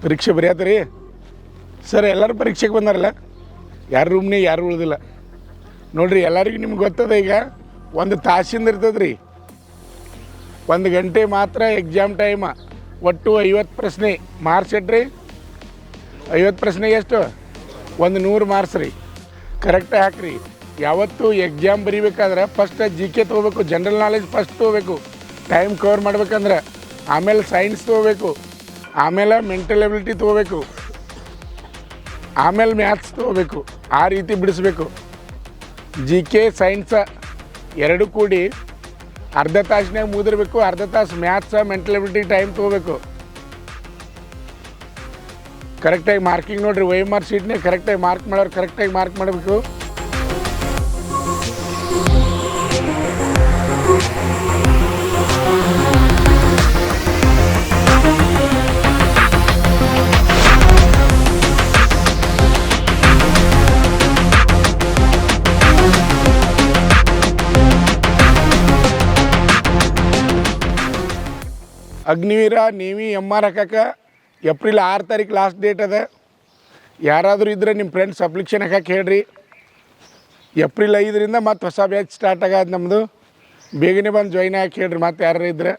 ಪರೀಕ್ಷೆ ಬರೆಯತ್ತೀರಿ ಸರ್? ಎಲ್ಲರೂ ಪರೀಕ್ಷೆಗೆ ಬಂದಾರಲ್ಲ, ಯಾರ ರೂಮ್ನೇ ಯಾರು ಉಳಿದಿಲ್ಲ ನೋಡಿರಿ. ಎಲ್ಲರಿಗೂ ನಿಮ್ಗೆ ಗೊತ್ತದ, ಈಗ ಒಂದು ತಾಸಿಂದ ಇರ್ತದೆ ರೀ, 1 ಗಂಟೆ ಮಾತ್ರ ಎಕ್ಸಾಮ್ ಟೈಮ. ಒಟ್ಟು 50 ಪ್ರಶ್ನೆ. ಮಾರ್ಕ್ಸ್ ಎಟ್ರಿ? 50 ಪ್ರಶ್ನೆಗೆ ಎಷ್ಟು? 100 ಮಾರ್ಕ್ಸ್ ರೀ. ಕರೆಕ್ಟಾಗಿ ಹಾಕ್ರಿ. ಯಾವತ್ತು ಎಕ್ಸಾಮ್ ಬರೀಬೇಕಾದ್ರೆ ಫಸ್ಟ್ GK ತೊಗೋಬೇಕು, ಜನರಲ್ ನಾಲೆಜ್ ಫಸ್ಟ್ ತೊಗೋಬೇಕು ಟೈಮ್ ಕವರ್ ಮಾಡ್ಬೇಕಂದ್ರೆ. ಆಮೇಲೆ ಸೈನ್ಸ್ ತೊಗೋಬೇಕು, ಆಮೇಲೆ ಮೆಂಟಲ್ ಎಬಿಲಿಟಿ ತೊಗೋಬೇಕು, ಆಮೇಲೆ ಮ್ಯಾಥ್ಸ್ ತೊಗೋಬೇಕು. ಆ ರೀತಿ ಬಿಡಿಸ್ಬೇಕು. GK ಸೈನ್ಸ ಎರಡು ಕೂಡಿ ಅರ್ಧ ತಾಸಿನಾಗ ಮುಗಿದಿರ್ಬೇಕು. ಅರ್ಧ ತಾಸು ಮ್ಯಾಥ್ಸ ಮೆಂಟಲ್ ಎಬಿಲಿಟಿ ಟೈಮ್ ತೊಗೋಬೇಕು. ಕರೆಕ್ಟಾಗಿ ಮಾರ್ಕಿಂಗ್ ನೋಡಿರಿ, OMR ಶೀಟ್ನಾಗ ಕರೆಕ್ಟಾಗಿ ಮಾರ್ಕ್ ಮಾಡೋರು ಕರೆಕ್ಟಾಗಿ ಮಾರ್ಕ್ ಮಾಡಬೇಕು. ಅಗ್ನಿವೀರ ನೇವಿ MR ಹಾಕಕ್ಕೆ ಏಪ್ರಿಲ್ 6 ತಾರೀಕು ಲಾಸ್ಟ್ ಡೇಟ್ ಅದ. ಯಾರಾದರೂ ಇದ್ದರೆ ನಿಮ್ಮ ಫ್ರೆಂಡ್ಸ್ ಅಪ್ಲಿಕೇಶನ್ ಹಾಕಕ್ಕೆ ಹೇಳ್ರಿ. ಏಪ್ರಿಲ್ 5ರಿಂದ ಮತ್ತೆ ಹೊಸ ಬ್ಯಾಚ್ ಸ್ಟಾರ್ಟ್ ಆಗದು ನಮ್ಮದು. ಬೇಗನೆ ಬಂದು ಜಾಯ್ನ್ ಹಾಕಿ ಹೇಳ್ರಿ ಮತ್ತೆ ಯಾರು ಇದ್ದರೆ.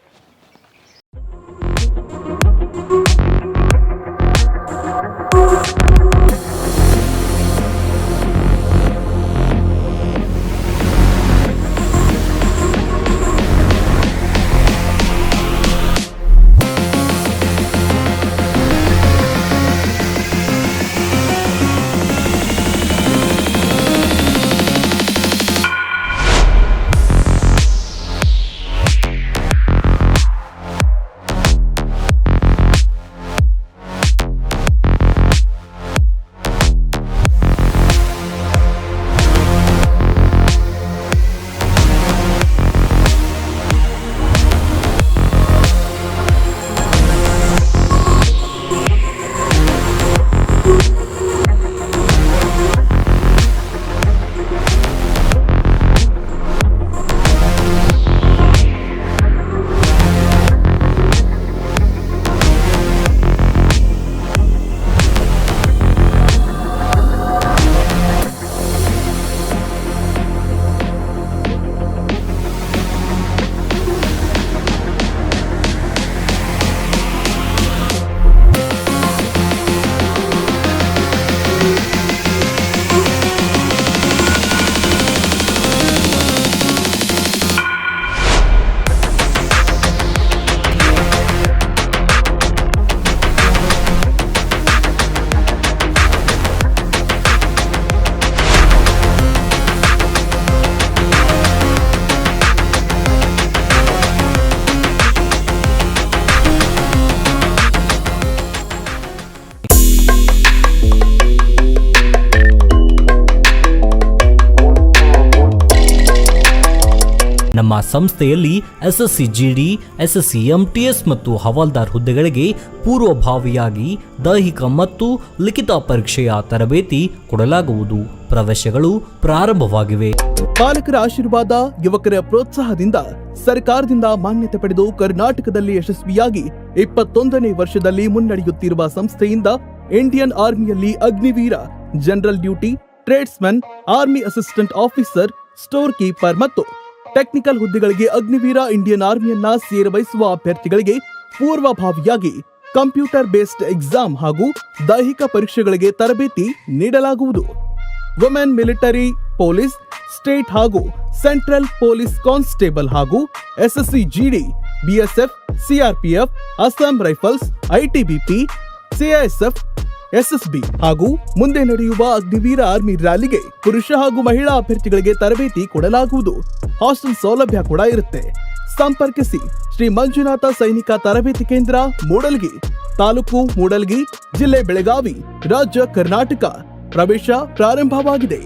ನಮ್ಮ ಸಂಸ್ಥೆಯಲ್ಲಿ SSC GD, SSC MTS ಮತ್ತು ಹವಾಲ್ದಾರ್ ಹುದ್ದೆಗಳಿಗೆ ಪೂರ್ವಭಾವಿಯಾಗಿ ದೈಹಿಕ ಮತ್ತು ಲಿಖಿತ ಪರೀಕ್ಷೆಯ ತರಬೇತಿ ಕೊಡಲಾಗುವುದು. ಪ್ರವೇಶಗಳು ಪ್ರಾರಂಭವಾಗಿವೆ. ಪಾಲಕರ ಆಶೀರ್ವಾದ, ಯುವಕರ ಪ್ರೋತ್ಸಾಹದಿಂದ ಸರ್ಕಾರದಿಂದ ಮಾನ್ಯತೆ ಪಡೆದು ಕರ್ನಾಟಕದಲ್ಲಿ ಯಶಸ್ವಿಯಾಗಿ 21ನೇ ವರ್ಷದಲ್ಲಿ ಮುನ್ನಡೆಯುತ್ತಿರುವ ಸಂಸ್ಥೆಯಿಂದ ಇಂಡಿಯನ್ ಆರ್ಮಿಯಲ್ಲಿ Agniveer, general duty, tradesman, army assistant officer, store keeper ಮತ್ತು ಟೆಕ್ನಿಕಲ್ ಹುದ್ದೆಗಳಿಗೆ ಅಗ್ನಿವೀರ ಇಂಡಿಯನ್ ಆರ್ಮಿಯನ್ನ ಸೇರಬಯಸುವ ಅಭ್ಯರ್ಥಿಗಳಿಗೆ ಪೂರ್ವಭಾವಿಯಾಗಿ ಕಂಪ್ಯೂಟರ್ ಬೇಸ್ಡ್ ಎಕ್ಸಾಮ್ ಹಾಗೂ ದೈಹಿಕ ಪರೀಕ್ಷೆಗಳಿಗೆ ತರಬೇತಿ ನೀಡಲಾಗುವುದು. ವುಮೆನ್ ಮಿಲಿಟರಿ, ಪೊಲೀಸ್, ಸ್ಟೇಟ್ ಹಾಗೂ ಸೆಂಟ್ರಲ್ ಪೊಲೀಸ್ ಕಾನ್ಸ್ಟೇಬಲ್ ಹಾಗೂ SSC GD, BSF, CRPF, Assam rifles, ITBP, CISF, SSB ಹಾಗೂ ಮುಂದೆ ನಡೆಯುವ ಅಗ್ನಿವೀರ ಆರ್ಮಿ ರ್ಯಾಲಿಗೆ ಪುರುಷ ಹಾಗೂ ಮಹಿಳಾ ಅಭ್ಯರ್ಥಿಗಳಿಗೆ ತರಬೇತಿ ಕೊಡಲಾಗುವುದು. ಹಾಸ್ಟೆಲ್ ಸೌಲಭ್ಯ ಕೂಡ ಇರುತ್ತೆ. ಸಂಪರ್ಕಿಸಿ ಶ್ರೀ ಮಂಜುನಾಥ ಸೈನಿಕ ತರಬೇತಿ ಕೇಂದ್ರ, ಮೂಡಲ್ಗಿ, ತಾಲೂಕು ಮೂಡಲ್ಗಿ, ಜಿಲ್ಲೆ ಬೆಳಗಾವಿ, ರಾಜ್ಯ ಕರ್ನಾಟಕ. ಪ್ರವೇಶ ಪ್ರಾರಂಭವಾಗಿದೆ.